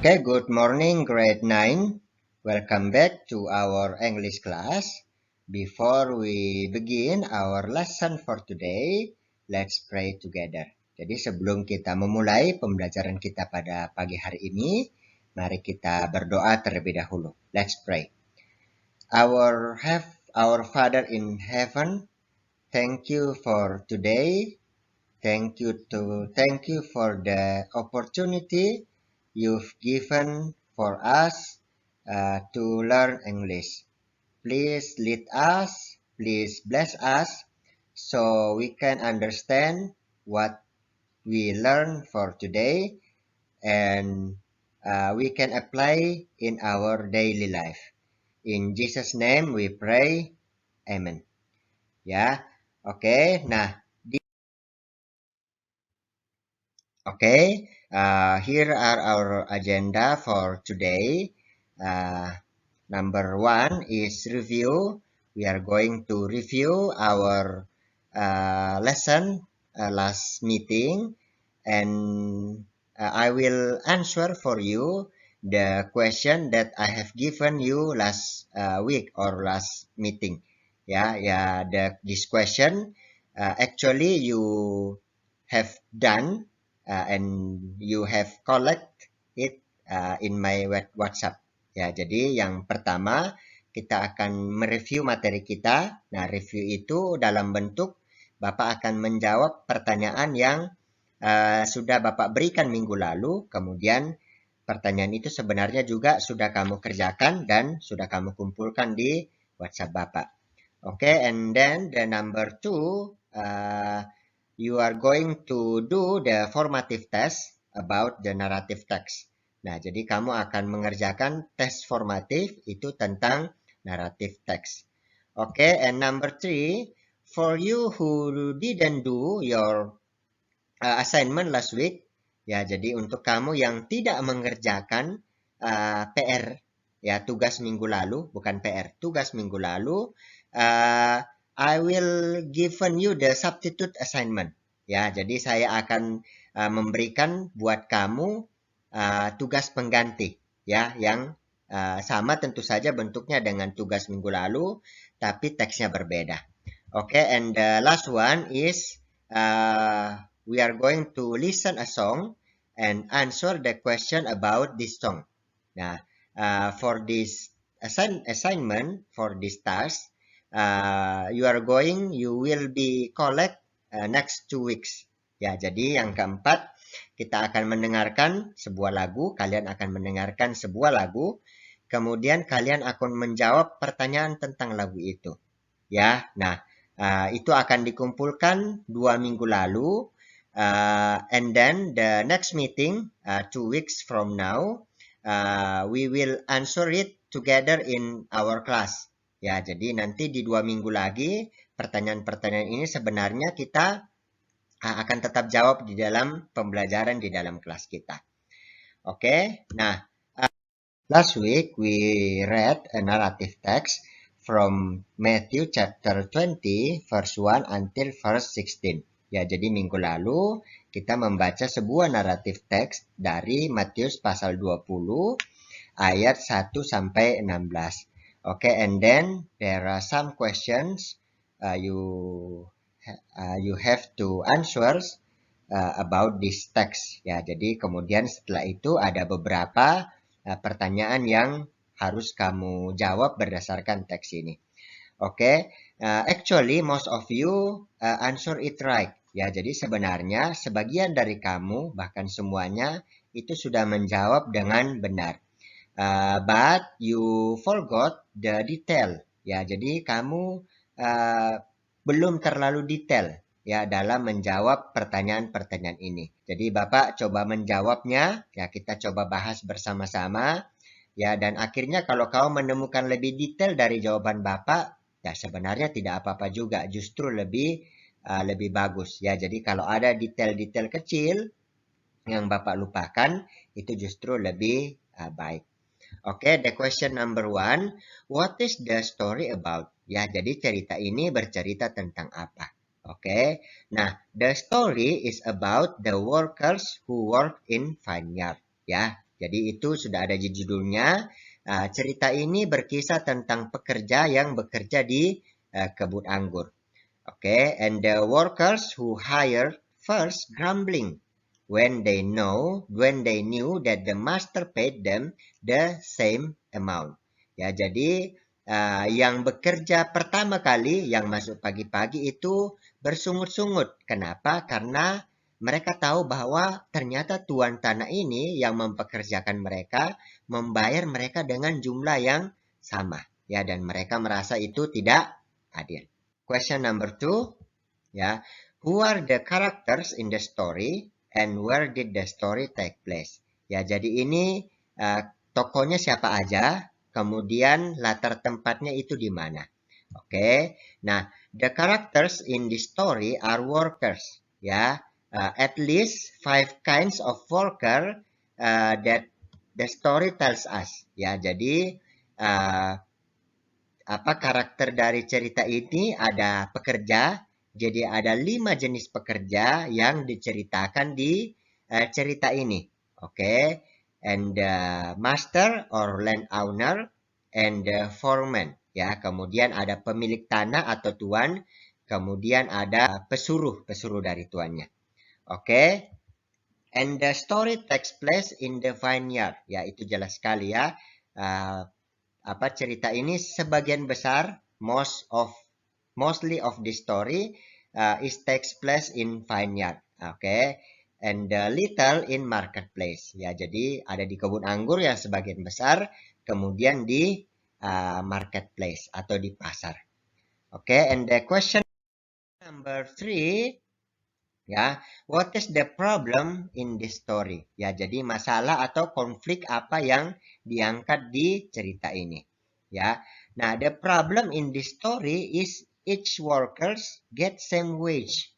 Okay, good morning, grade 9. Welcome back to our English class. Before we begin our lesson for today, let's pray together. Jadi sebelum kita memulai pembelajaran kita pada pagi hari ini, mari kita berdoa terlebih dahulu. Let's pray. Our Father in heaven, thank you for today. Thank you for the opportunity you've given for us to learn English. Please lead us, please bless us so we can understand what we learn for today and we can apply in our daily life. In Jesus' name we pray. Amen. Ya, oke. Nah, here are our agenda for today. Number 1 is review. We are going to review our lesson last meeting, and I will answer for you the question that I have given you last week or last meeting. This question actually you have done and you have collect it in my WhatsApp. Ya, jadi yang pertama kita akan mereview materi kita. Nah, review itu dalam bentuk Bapak akan menjawab pertanyaan yang sudah Bapak berikan minggu lalu. Kemudian pertanyaan itu sebenarnya juga sudah kamu kerjakan dan sudah kamu kumpulkan di WhatsApp Bapak. And then the number 2, you are going to do the formative test about the narrative text. Nah, jadi kamu akan mengerjakan tes formatif itu tentang narrative text. And number 3, for you who didn't do your assignment last week, ya, jadi untuk kamu yang tidak mengerjakan PR, ya, tugas minggu lalu, bukan PR, tugas minggu lalu, I will given you the substitute assignment. Ya, jadi saya akan memberikan buat kamu tugas pengganti, ya, yang sama tentu saja bentuknya dengan tugas minggu lalu, tapi teksnya berbeda. And the last one is we are going to listen a song and answer the question about this song. Nah, for this assignment, for this task, you will be collect next 2 weeks. Ya, jadi yang keempat, kita akan mendengarkan sebuah lagu, kalian akan mendengarkan sebuah lagu, kemudian kalian akan menjawab pertanyaan tentang lagu itu. Ya, nah, itu akan dikumpulkan 2 minggu lalu, and then the next meeting 2 weeks from now, we will answer it together in our class. Ya, jadi nanti di 2 minggu lagi pertanyaan-pertanyaan ini sebenarnya kita akan tetap jawab di dalam pembelajaran di dalam kelas kita. Nah, last week we read a narrative text from Matthew chapter 20 verse 1 until verse 16. Ya, jadi minggu lalu kita membaca sebuah naratif teks dari Matius pasal 20 ayat 1 sampai 16. And then there are some questions you have to answer about this text. Ya, jadi kemudian setelah itu ada beberapa pertanyaan yang harus kamu jawab berdasarkan teks ini. Actually most of you answer it right. Ya, jadi sebenarnya sebagian dari kamu, bahkan semuanya, itu sudah menjawab dengan benar. But you forgot the detail. Ya, jadi kamu belum terlalu detail ya dalam menjawab pertanyaan-pertanyaan ini. Jadi Bapak coba menjawabnya, ya, kita coba bahas bersama-sama. Ya, dan akhirnya kalau kau menemukan lebih detail dari jawaban Bapak, ya sebenarnya tidak apa-apa juga, justru lebih bagus. Ya, jadi kalau ada detail-detail kecil yang Bapak lupakan, itu justru lebih baik. The question number 1, what is the story about? Ya, jadi cerita ini bercerita tentang apa? Nah, the story is about the workers who work in vineyard. Ya, Jadi itu sudah ada di judulnya. Cerita ini berkisah tentang pekerja yang bekerja di kebun anggur. Okay, and the workers who hired first grumbling when they knew that the master paid them the same amount. Ya, jadi yang bekerja pertama kali yang masuk pagi-pagi itu bersungut-sungut. Kenapa? Karena mereka tahu bahwa ternyata tuan tanah ini yang mempekerjakan mereka membayar mereka dengan jumlah yang sama. Ya, dan mereka merasa itu tidak adil. Question number 2, ya. Who are the characters in the story and where did the story take place? Ya, jadi ini tokohnya siapa aja, kemudian latar tempatnya itu di mana. Oke. Nah, the characters in the story are workers, ya. At least 5 kinds of worker that the story tells us. Ya, jadi karakter dari cerita ini ada pekerja. Jadi ada 5 jenis pekerja yang diceritakan di cerita ini. Oke. And the master or landowner and the foreman. Ya, kemudian ada pemilik tanah atau tuan, kemudian ada pesuruh dari tuannya. Oke. And the story takes place in the vineyard. Ya, itu jelas sekali ya. Cerita ini sebagian besar mostly of the story is takes place in vineyard. Okay. And little in marketplace. Ya, jadi ada di kebun anggur ya sebagian besar, kemudian di marketplace atau di pasar. Okay, and the question number 3, ya, what is the problem in this story? Ya, jadi masalah atau konflik apa yang diangkat di cerita ini. Ya, nah, the problem in this story is each workers get same wage.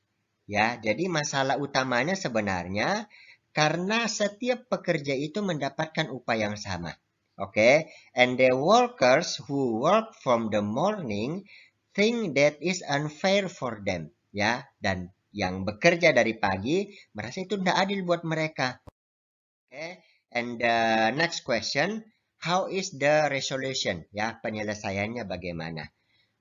Ya, jadi masalah utamanya sebenarnya karena setiap pekerja itu mendapatkan upah yang sama. Oke, and the workers who work from the morning think that is unfair for them. Ya, dan yang bekerja dari pagi merasa itu tidak adil buat mereka. Okay. And the next question, how is the resolution? Ya, penyelesaiannya bagaimana?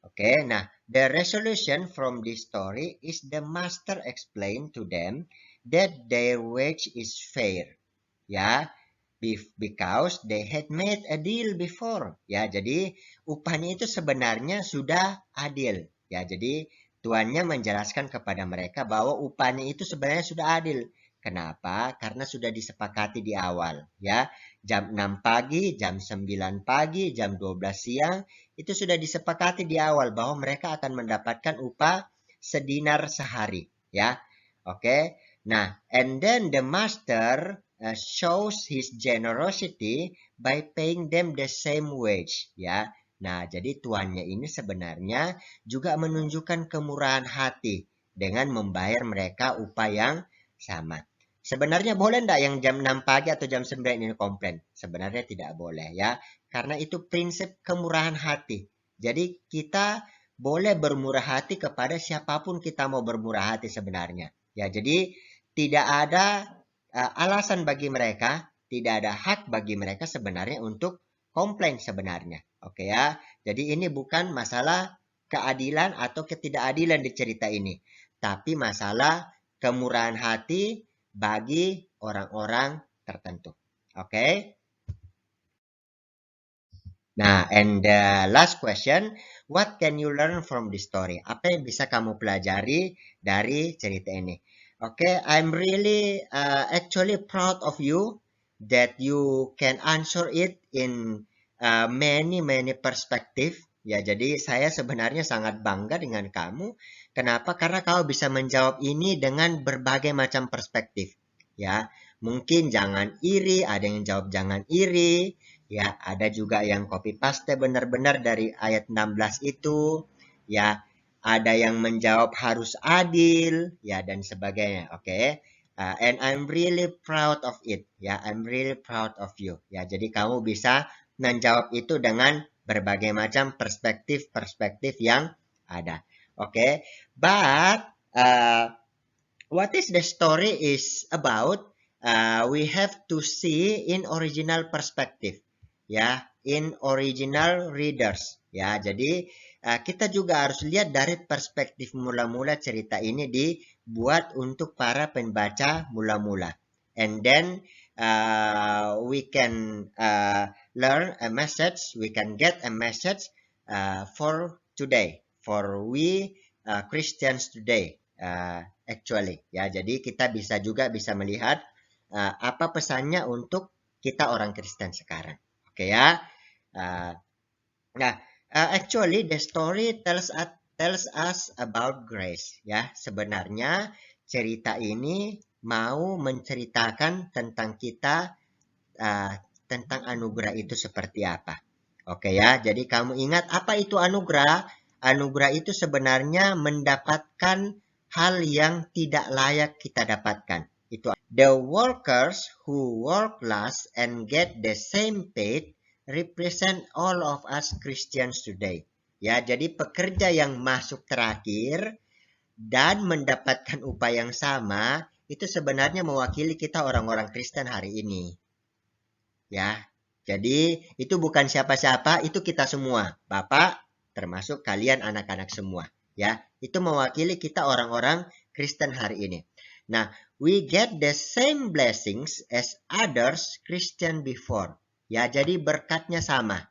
Oke, nah, the resolution from this story is the master explain to them that their wage is fair. Ya, because they had made a deal before. Ya, jadi upahnya itu sebenarnya sudah adil. Ya, jadi tuannya menjelaskan kepada mereka bahwa upahnya itu sebenarnya sudah adil. Kenapa? Karena sudah disepakati di awal, ya. Jam 6 pagi, jam 9 pagi, jam 12 siang, itu sudah disepakati di awal bahwa mereka akan mendapatkan upah sedinar sehari, ya. Oke. Nah, and then the master shows his generosity by paying them the same wage, ya. Nah, jadi tuannya ini sebenarnya juga menunjukkan kemurahan hati dengan membayar mereka upah yang sama. Sebenarnya boleh enggak yang jam 6 pagi atau jam 9 ini komplain? Sebenarnya tidak boleh ya, karena itu prinsip kemurahan hati. Jadi kita boleh bermurah hati kepada siapapun kita mau bermurah hati sebenarnya. Ya, jadi tidak ada alasan bagi mereka, tidak ada hak bagi mereka sebenarnya untuk komplain sebenarnya. Oke ya. Jadi ini bukan masalah keadilan atau ketidakadilan di cerita ini, tapi masalah kemurahan hati bagi orang-orang tertentu. Oke. Nah, and the last question, what can you learn from this story? Apa yang bisa kamu pelajari dari cerita ini? Okay, I'm really actually proud of you that you can answer it in many perspective. Ya, jadi saya sebenarnya sangat bangga dengan kamu. Kenapa? Karena kamu bisa menjawab ini dengan berbagai macam perspektif. Ya, mungkin jangan iri, ada yang jawab jangan iri. Ya, ada juga yang copy paste benar-benar dari ayat 16 itu. Ya, ada yang menjawab harus adil, ya, dan sebagainya. Oke. And I'm really proud of it. Ya, I'm really proud of you. Ya, jadi kamu bisa menjawab itu dengan berbagai macam perspektif yang ada. Oke. But what is the story is about? we have to see in original perspective, ya, in original readers, ya. Jadi kita juga harus lihat dari perspektif mula-mula cerita ini dibuat untuk para pembaca mula-mula, and then we can learn a message, we can get a message for today, for we Christians today, actually, ya. Jadi kita bisa melihat apa pesannya untuk kita orang Kristen sekarang. Oke, ya. Uh, nah, actually the story tells us about grace, ya. Sebenarnya cerita ini mau menceritakan tentang kita, tentang anugerah itu seperti apa. Oke, ya. Jadi kamu ingat apa itu anugerah? Anugerah itu sebenarnya mendapatkan hal yang tidak layak kita dapatkan. Itu the workers who work last and get the same paid represent all of us Christians today. Ya, jadi pekerja yang masuk terakhir dan mendapatkan upah yang sama itu sebenarnya mewakili kita orang-orang Kristen hari ini. Ya. Jadi itu bukan siapa-siapa, itu kita semua. Bapak termasuk kalian anak-anak semua, ya. Itu mewakili kita orang-orang Kristen hari ini. Nah, we get the same blessings as others Christian before. Ya, jadi berkatnya sama.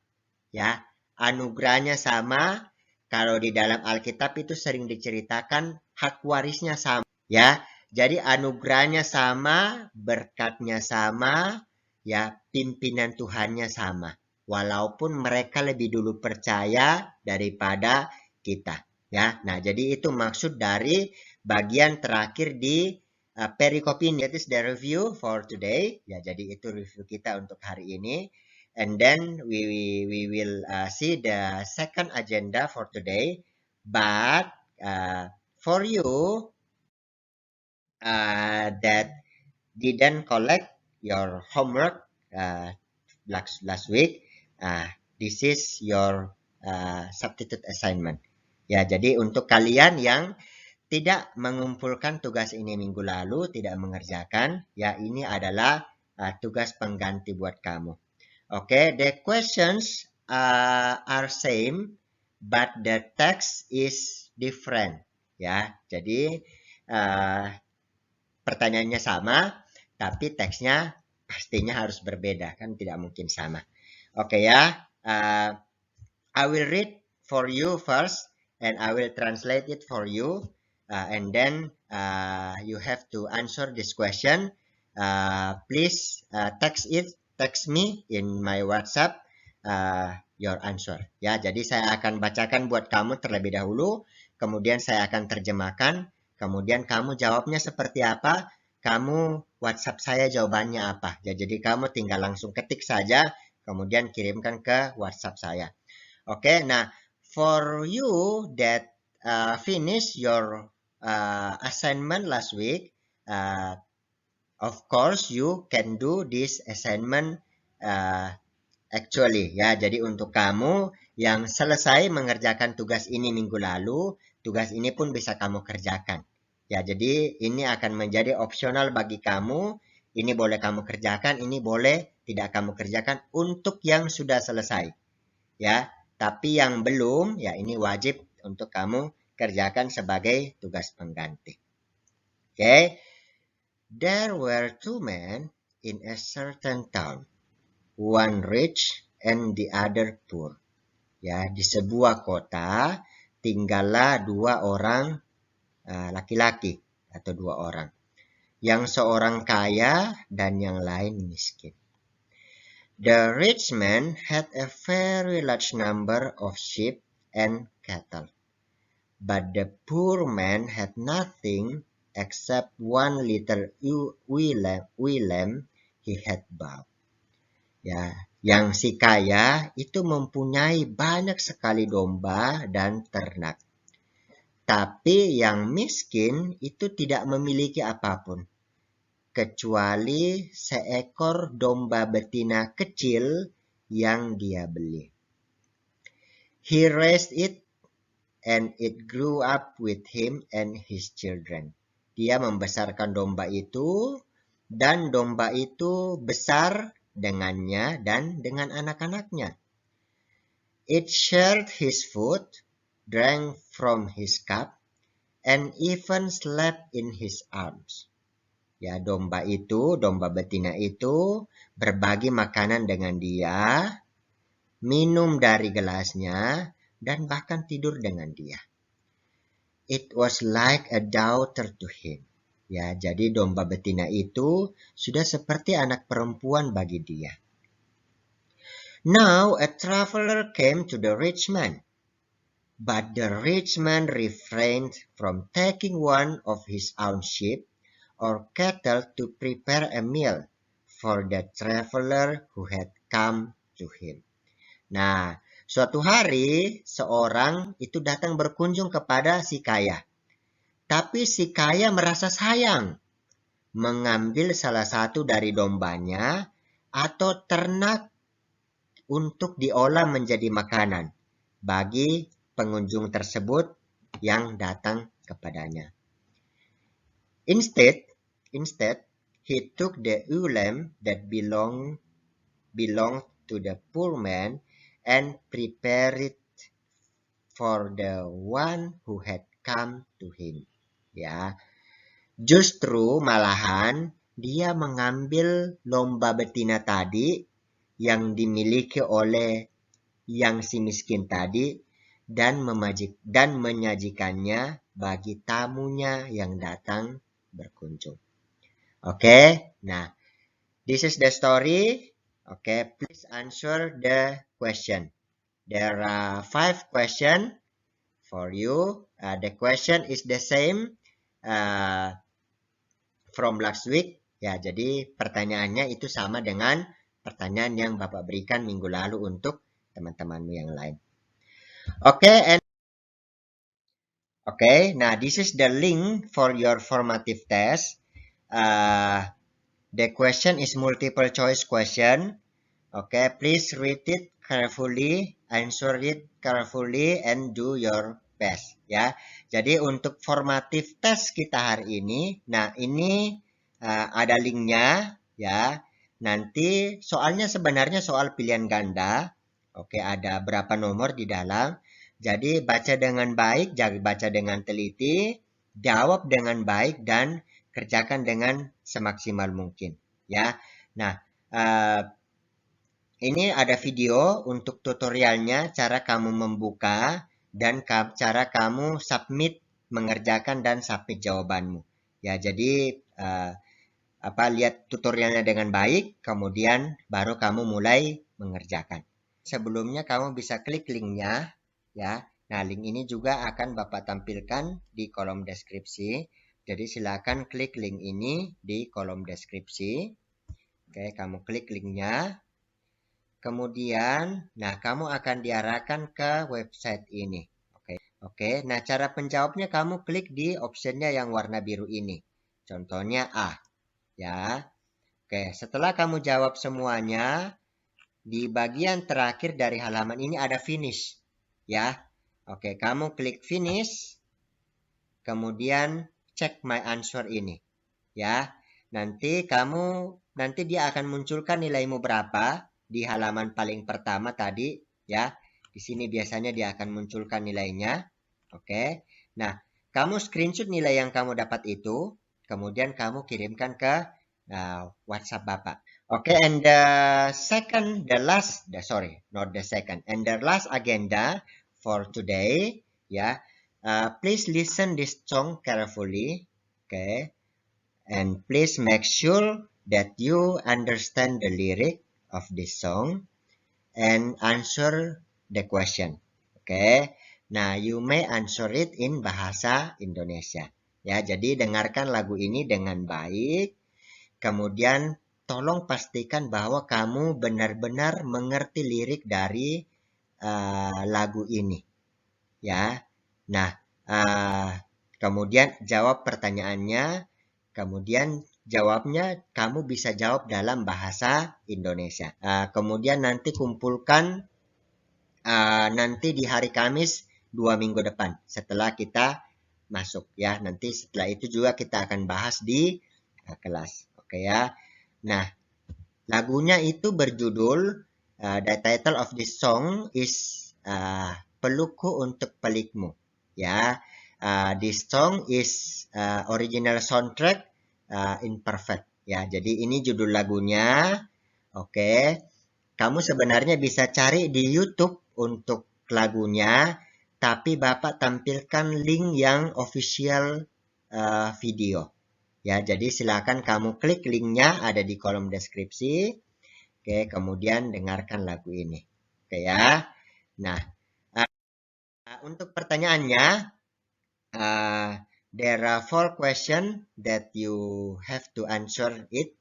Ya, anugerahnya sama. Kalau di dalam Alkitab itu sering diceritakan hak warisnya sama. Ya, jadi anugerahnya sama, berkatnya sama, ya, pimpinan Tuhannya sama. Walaupun mereka lebih dulu percaya daripada kita. Ya, nah jadi itu maksud dari bagian terakhir di perikop ini. That is the review for today. Ya, jadi itu review kita untuk hari ini. And then we will see the second agenda for today. But for you that didn't collect your homework last week, this is your substitute assignment. Ya, jadi untuk kalian yang tidak mengumpulkan tugas ini minggu lalu, tidak mengerjakan, ya ini adalah tugas pengganti buat kamu. Okay, the questions are same, but the text is different. Ya, jadi pertanyaannya sama, tapi teksnya pastinya harus berbeda, kan tidak mungkin sama. Oke, ya, I will read for you first, and I will translate it for you, and then you have to answer this question. Please text me in my WhatsApp your answer. Ya, jadi saya akan bacakan buat kamu terlebih dahulu, kemudian saya akan terjemahkan. Kemudian kamu jawabnya seperti apa, kamu WhatsApp saya jawabannya apa. Ya, jadi kamu tinggal langsung ketik saja, kemudian kirimkan ke WhatsApp saya. Oke, nah for you that finish your assignment last week, of course you can do this assignment actually, ya. Jadi untuk kamu yang selesai mengerjakan tugas ini minggu lalu, tugas ini pun bisa kamu kerjakan. Ya, jadi ini akan menjadi opsional bagi kamu. Ini boleh kamu kerjakan, ini boleh tidak kamu kerjakan untuk yang sudah selesai. Ya, tapi yang belum, ya ini wajib untuk kamu kerjakan sebagai tugas pengganti. Okay. There were two men in a certain town, one rich and the other poor. Ya, di sebuah kota tinggallah dua orang laki-laki atau dua orang. Yang seorang kaya dan yang lain miskin. The rich man had a very large number of sheep and cattle, but the poor man had nothing except one little ewe lamb he had bought. Ya, yang si kaya itu mempunyai banyak sekali domba dan ternak. Tapi yang miskin itu tidak memiliki apapun, kecuali seekor domba betina kecil yang dia beli. He raised it and it grew up with him and his children. Dia membesarkan domba itu dan domba itu besar dengannya dan dengan anak-anaknya. It shared his food, drank from his cup, and even slept in his arms. Ya, domba betina itu berbagi makanan dengan dia, minum dari gelasnya, dan bahkan tidur dengan dia. It was like a daughter to him. Ya, jadi domba betina itu sudah seperti anak perempuan bagi dia. Now a traveler came to the rich man, but the rich man refrained from taking one of his own sheep or cattle to prepare a meal for the traveler who had come to him. Nah, suatu hari seorang itu datang berkunjung kepada si kaya. Tapi si kaya merasa sayang mengambil salah satu dari dombanya atau ternak untuk diolah menjadi makanan bagi pengunjung tersebut yang datang kepadanya. Instead, he took the ewe lamb that belonged to the poor man and prepared it for the one who had come to him. Ya, justru malahan dia mengambil domba betina tadi yang dimiliki oleh yang si miskin tadi dan menyajikannya bagi tamunya yang datang berkunjung. Oke, nah, this is the story. Okay, please answer the question. There are 5 questions for you. The question is the same from last week. Ya, jadi pertanyaannya itu sama dengan pertanyaan yang Bapak berikan minggu lalu untuk teman-temanmu yang lain. Now this is the link for your formative test. The question is multiple choice question. Okay, please read it carefully, answer it carefully, and do your best. Ya, jadi untuk formative test kita hari ini, nah ini ada linknya, ya. Nanti soalnya sebenarnya soal pilihan ganda. Oke, ada berapa nomor di dalam. Jadi baca dengan baik, baca dengan teliti, jawab dengan baik dan kerjakan dengan semaksimal mungkin. Ya, nah. Ini ada video untuk tutorialnya, cara kamu membuka dan cara kamu submit mengerjakan dan submit jawabanmu. Ya, jadi lihat tutorialnya dengan baik, kemudian baru kamu mulai mengerjakan. Sebelumnya kamu bisa klik linknya, ya. Nah, link ini juga akan Bapak tampilkan di kolom deskripsi. Jadi silakan klik link ini di kolom deskripsi. Oke, kamu klik linknya. Kemudian, nah kamu akan diarahkan ke website ini. Oke. Nah cara penjawabnya kamu klik di optionnya yang warna biru ini. Contohnya A. Ya. Oke. Setelah kamu jawab semuanya, di bagian terakhir dari halaman ini ada finish. Ya. Oke. Kamu klik finish. Kemudian cek my answer ini. Ya. Nanti dia akan munculkan nilaimu berapa di halaman paling pertama tadi, ya. Di sini biasanya dia akan munculkan nilainya. Oke. Nah, kamu screenshot nilai yang kamu dapat itu, kemudian kamu kirimkan ke WhatsApp Bapak. Oke, and the last agenda for today, ya. Please listen this song carefully. Okay. And please make sure that you understand the lyric of this song and answer the question. Okay. Nah, you may answer it in bahasa Indonesia. Ya, jadi dengarkan lagu ini dengan baik. Kemudian tolong pastikan bahwa kamu benar-benar mengerti lirik dari lagu ini. Ya. Nah, kemudian jawab pertanyaannya. Kemudian jawabnya kamu bisa jawab dalam bahasa Indonesia. Kemudian nanti kumpulkan nanti di hari Kamis 2 minggu depan setelah kita masuk, ya. Nanti setelah itu juga kita akan bahas di kelas. Oke ya. Nah, lagunya itu berjudul the title of this song is Pelukku untuk Pelikmu. Ya, this song is original soundtrack Imperfect. Ya, jadi ini judul lagunya. Oke, kamu sebenarnya bisa cari di YouTube untuk lagunya, tapi Bapak tampilkan link yang official video. Ya, jadi silakan kamu klik linknya ada di kolom deskripsi. Oke, kemudian dengarkan lagu ini. Oke ya. Nah, untuk pertanyaannya, uh, there are 4 questions that you have to answer it.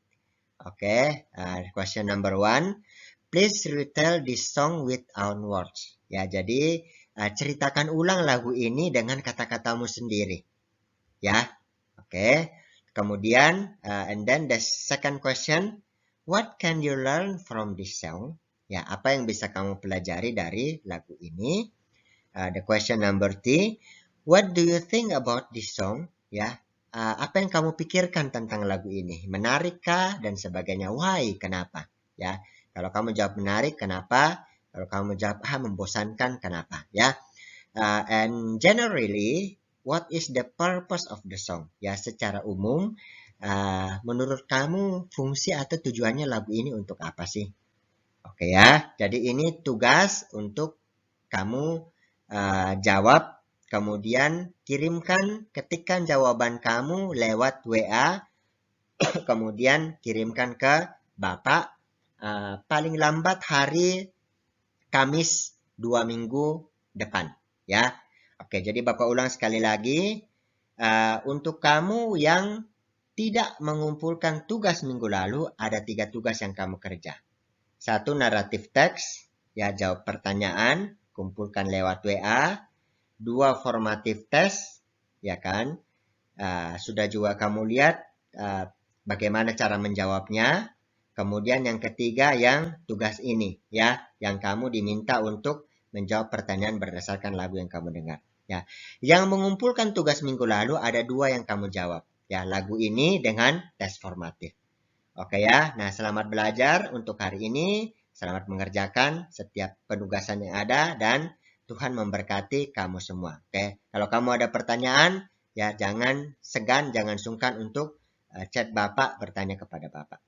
Oke, question number 1. Please retell this song with own words. Ya, jadi ceritakan ulang lagu ini dengan kata-katamu sendiri. Ya, oke. Kemudian, and then the second question, what can you learn from this song? Ya, apa yang bisa kamu pelajari dari lagu ini? The question number 3, what do you think about this song? Ya, apa yang kamu pikirkan tentang lagu ini? Menarikkah dan sebagainya? Why? Kenapa? Ya, kalau kamu jawab menarik, kenapa? Kalau kamu jawab membosankan, kenapa? Ya, and generally, what is the purpose of the song? Ya, secara umum, menurut kamu fungsi atau tujuannya lagu ini untuk apa sih? Oke ya, jadi ini tugas untuk kamu jawab, kemudian kirimkan, ketikkan jawaban kamu lewat WA, kemudian kirimkan ke Bapak paling lambat hari Kamis 2 minggu depan. Ya, oke, jadi Bapak ulang sekali lagi. Untuk kamu yang tidak mengumpulkan tugas minggu lalu, ada 3 tugas yang kamu kerja. 1, naratif teks, ya jawab pertanyaan, kumpulkan lewat WA. 2, formatif tes, ya kan. Sudah juga kamu lihat bagaimana cara menjawabnya. Kemudian yang ketiga yang tugas ini, ya, yang kamu diminta untuk menjawab pertanyaan berdasarkan lagu yang kamu dengar. Ya, yang mengumpulkan tugas minggu lalu ada 2 yang kamu jawab. Ya, lagu ini dengan tes formatif. Oke ya, nah selamat belajar untuk hari ini. Selamat mengerjakan setiap penugasan yang ada dan Tuhan memberkati kamu semua. Oke, kalau kamu ada pertanyaan, ya jangan segan, jangan sungkan untuk chat Bapak, bertanya kepada Bapak.